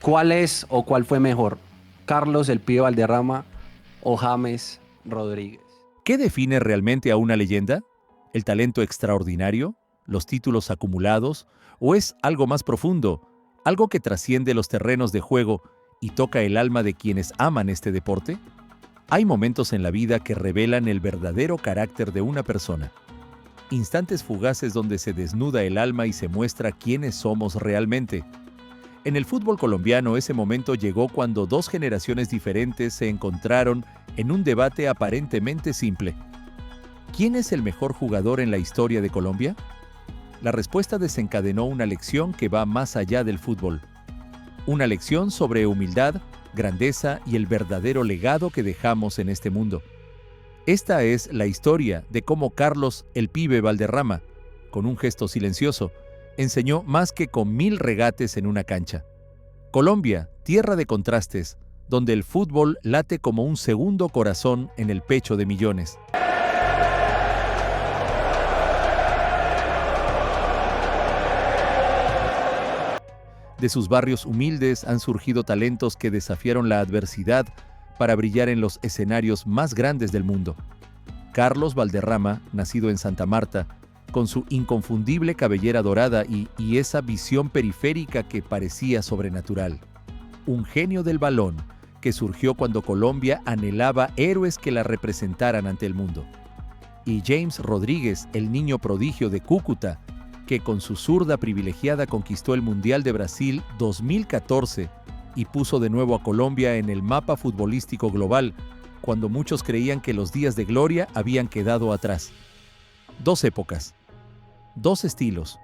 ¿Cuál es o cuál fue mejor? ¿Carlos el Pibe Valderrama o James Rodríguez? ¿Qué define realmente a una leyenda? ¿El talento extraordinario? ¿Los títulos acumulados? ¿O es algo más profundo? ¿Algo que trasciende los terrenos de juego y toca el alma de quienes aman este deporte? Hay momentos en la vida que revelan el verdadero carácter de una persona. Instantes fugaces donde se desnuda el alma y se muestra quiénes somos realmente. En el fútbol colombiano ese momento llegó cuando dos generaciones diferentes se encontraron en un debate aparentemente simple. ¿Quién es el mejor jugador en la historia de Colombia? La respuesta desencadenó una lección que va más allá del fútbol. Una lección sobre humildad, grandeza y el verdadero legado que dejamos en este mundo. Esta es la historia de cómo Carlos el Pibe Valderrama, con un gesto silencioso, enseñó más que con 1000 regates en una cancha. Colombia, tierra de contrastes, donde el fútbol late como un segundo corazón en el pecho de millones. De sus barrios humildes han surgido talentos que desafiaron la adversidad para brillar en los escenarios más grandes del mundo. Carlos Valderrama, nacido en Santa Marta, con su inconfundible cabellera dorada y esa visión periférica que parecía sobrenatural. Un genio del balón que surgió cuando Colombia anhelaba héroes que la representaran ante el mundo. Y James Rodríguez, el niño prodigio de Cúcuta, que con su zurda privilegiada conquistó el Mundial de Brasil 2014 y puso de nuevo a Colombia en el mapa futbolístico global, cuando muchos creían que los días de gloria habían quedado atrás. Dos épocas, dos estilos,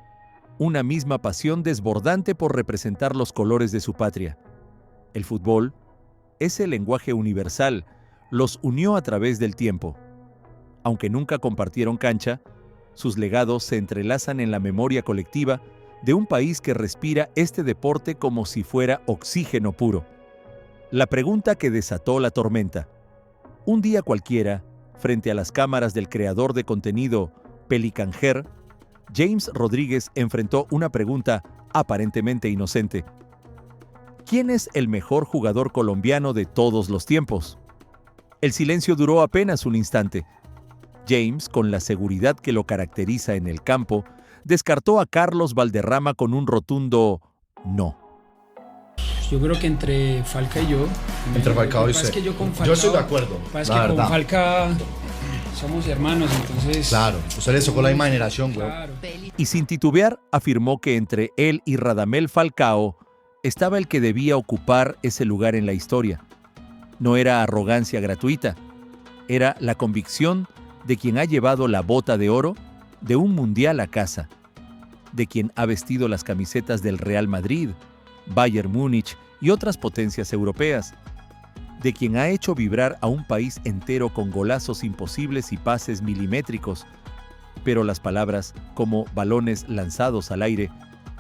una misma pasión desbordante por representar los colores de su patria. El fútbol, ese lenguaje universal, los unió a través del tiempo. Aunque nunca compartieron cancha, sus legados se entrelazan en la memoria colectiva de un país que respira este deporte como si fuera oxígeno puro. La pregunta que desató la tormenta. Un día cualquiera, frente a las cámaras del creador de contenido Pelican Hair, James Rodríguez enfrentó una pregunta aparentemente inocente. ¿Quién es el mejor jugador colombiano de todos los tiempos? El silencio duró apenas un instante. James, con la seguridad que lo caracteriza en el campo, descartó a Carlos Valderrama con un rotundo no. Yo creo que entre Falca y yo. Entre Falcao y usted. Es que yo con Falcao, Yo estoy de acuerdo. Es La que verdad. con Falca somos hermanos, entonces. Claro, usted le tocó la misma generación, güey. Claro. Y sin titubear afirmó que entre él y Radamel Falcao estaba el que debía ocupar ese lugar en la historia. No era arrogancia gratuita, era la convicción de quien ha llevado la bota de oro de un mundial a casa, de quien ha vestido las camisetas del Real Madrid, Bayern Múnich y otras potencias europeas, de quien ha hecho vibrar a un país entero con golazos imposibles y pases milimétricos, pero las palabras, como balones lanzados al aire,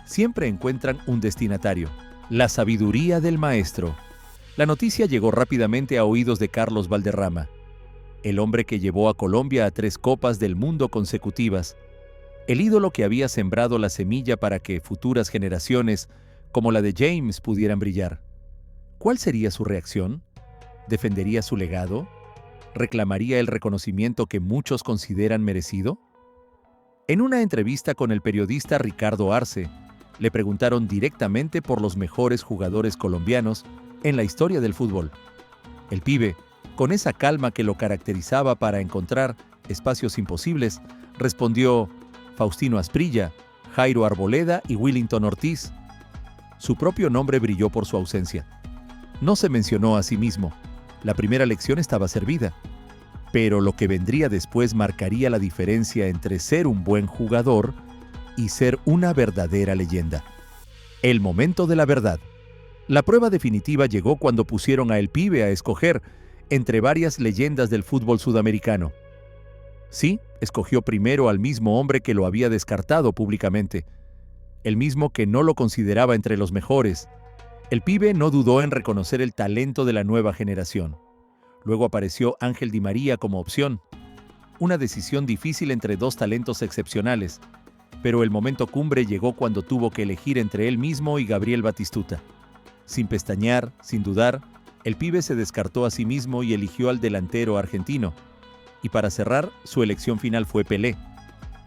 siempre encuentran un destinatario: la sabiduría del maestro. La noticia llegó rápidamente a oídos de Carlos Valderrama, el hombre que llevó a Colombia a 3 Copas del Mundo consecutivas, el ídolo que había sembrado la semilla para que futuras generaciones, como la de James, pudieran brillar. ¿Cuál sería su reacción? ¿Defendería su legado? ¿Reclamaría el reconocimiento que muchos consideran merecido? En una entrevista con el periodista Ricardo Arce, le preguntaron directamente por los mejores jugadores colombianos en la historia del fútbol. El pibe, con esa calma que lo caracterizaba para encontrar espacios imposibles, respondió: Faustino Asprilla, Jairo Arboleda y Willington Ortiz. Su propio nombre brilló por su ausencia. No se mencionó a sí mismo. La primera lección estaba servida. Pero lo que vendría después marcaría la diferencia entre ser un buen jugador y ser una verdadera leyenda. El momento de la verdad. La prueba definitiva llegó cuando pusieron a El Pibe a escoger entre varias leyendas del fútbol sudamericano. Sí, escogió primero al mismo hombre que lo había descartado públicamente, el mismo que no lo consideraba entre los mejores. El Pibe no dudó en reconocer el talento de la nueva generación. Luego apareció Ángel Di María como opción. Una decisión difícil entre dos talentos excepcionales, pero el momento cumbre llegó cuando tuvo que elegir entre él mismo y Gabriel Batistuta. Sin pestañear, sin dudar, el pibe se descartó a sí mismo y eligió al delantero argentino. Y para cerrar, su elección final fue Pelé,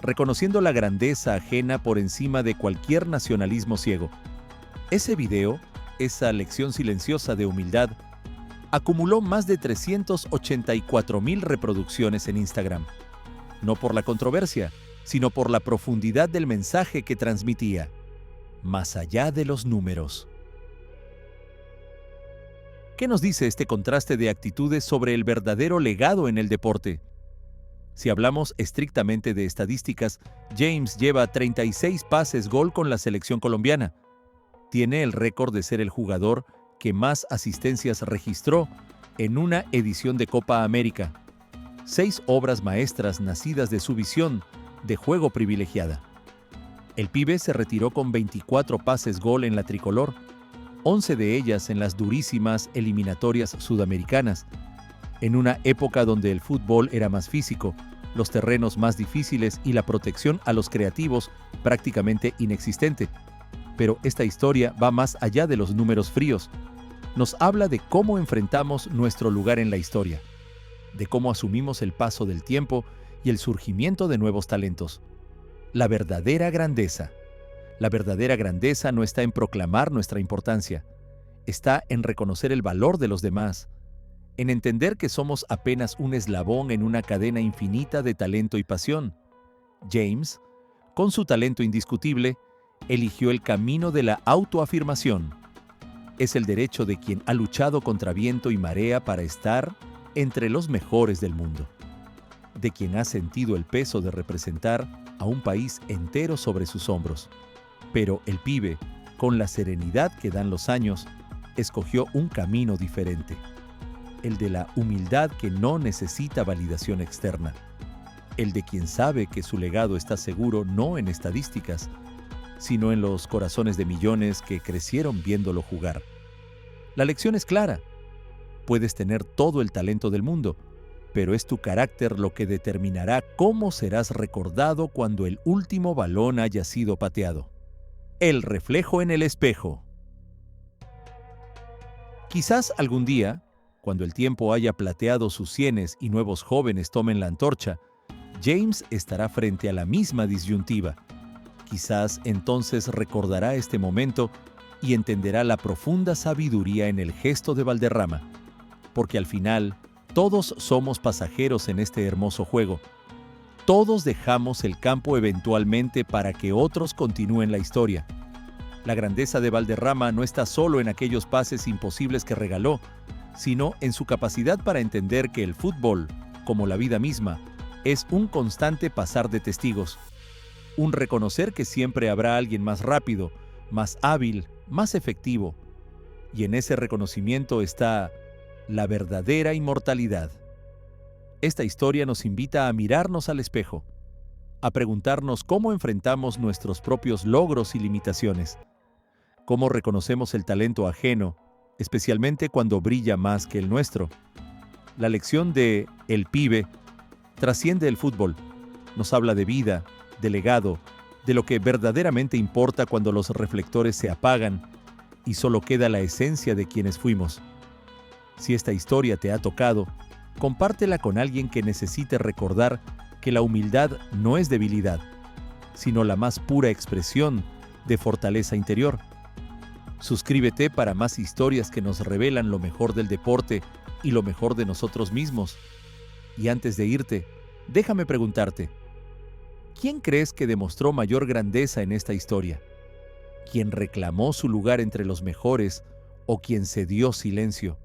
reconociendo la grandeza ajena por encima de cualquier nacionalismo ciego. Ese video, esa lección silenciosa de humildad, acumuló más de 384,000 reproducciones en Instagram. No por la controversia, sino por la profundidad del mensaje que transmitía, más allá de los números. ¿Qué nos dice este contraste de actitudes sobre el verdadero legado en el deporte? Si hablamos estrictamente de estadísticas, James lleva 36 pases gol con la selección colombiana. Tiene el récord de ser el jugador que más asistencias registró en una edición de Copa América. 6 obras maestras nacidas de su visión de juego privilegiada. El pibe se retiró con 24 pases gol en la tricolor, 11 de ellas en las durísimas eliminatorias sudamericanas, en una época donde el fútbol era más físico, los terrenos más difíciles y la protección a los creativos prácticamente inexistente. Pero esta historia va más allá de los números fríos. Nos habla de cómo enfrentamos nuestro lugar en la historia, de cómo asumimos el paso del tiempo y el surgimiento de nuevos talentos. La verdadera grandeza no está en proclamar nuestra importancia, está en reconocer el valor de los demás, en entender que somos apenas un eslabón en una cadena infinita de talento y pasión. James, con su talento indiscutible, eligió el camino de la autoafirmación. Es el derecho de quien ha luchado contra viento y marea para estar entre los mejores del mundo, de quien ha sentido el peso de representar a un país entero sobre sus hombros. Pero el pibe, con la serenidad que dan los años, escogió un camino diferente, el de la humildad que no necesita validación externa, el de quien sabe que su legado está seguro no en estadísticas, sino en los corazones de millones que crecieron viéndolo jugar. La lección es clara. Puedes tener todo el talento del mundo, pero es tu carácter lo que determinará cómo serás recordado cuando el último balón haya sido pateado. El reflejo en el espejo. Quizás algún día, cuando el tiempo haya plateado sus sienes y nuevos jóvenes tomen la antorcha, James estará frente a la misma disyuntiva. Quizás entonces recordará este momento y entenderá la profunda sabiduría en el gesto de Valderrama, porque al final todos somos pasajeros en este hermoso juego. Todos dejamos el campo eventualmente para que otros continúen la historia. La grandeza de Valderrama no está solo en aquellos pases imposibles que regaló, sino en su capacidad para entender que el fútbol, como la vida misma, es un constante pasar de testigos. Un reconocer que siempre habrá alguien más rápido, más hábil, más efectivo. Y en ese reconocimiento está la verdadera inmortalidad. Esta historia nos invita a mirarnos al espejo, a preguntarnos cómo enfrentamos nuestros propios logros y limitaciones, cómo reconocemos el talento ajeno, especialmente cuando brilla más que el nuestro. La lección de El pibe trasciende el fútbol, nos habla de vida, de legado, de lo que verdaderamente importa cuando los reflectores se apagan y solo queda la esencia de quienes fuimos. Si esta historia te ha tocado, compártela con alguien que necesite recordar que la humildad no es debilidad, sino la más pura expresión de fortaleza interior. Suscríbete para más historias que nos revelan lo mejor del deporte y lo mejor de nosotros mismos. Y antes de irte, déjame preguntarte, ¿quién crees que demostró mayor grandeza en esta historia? ¿Quién reclamó su lugar entre los mejores o quien cedió silencio?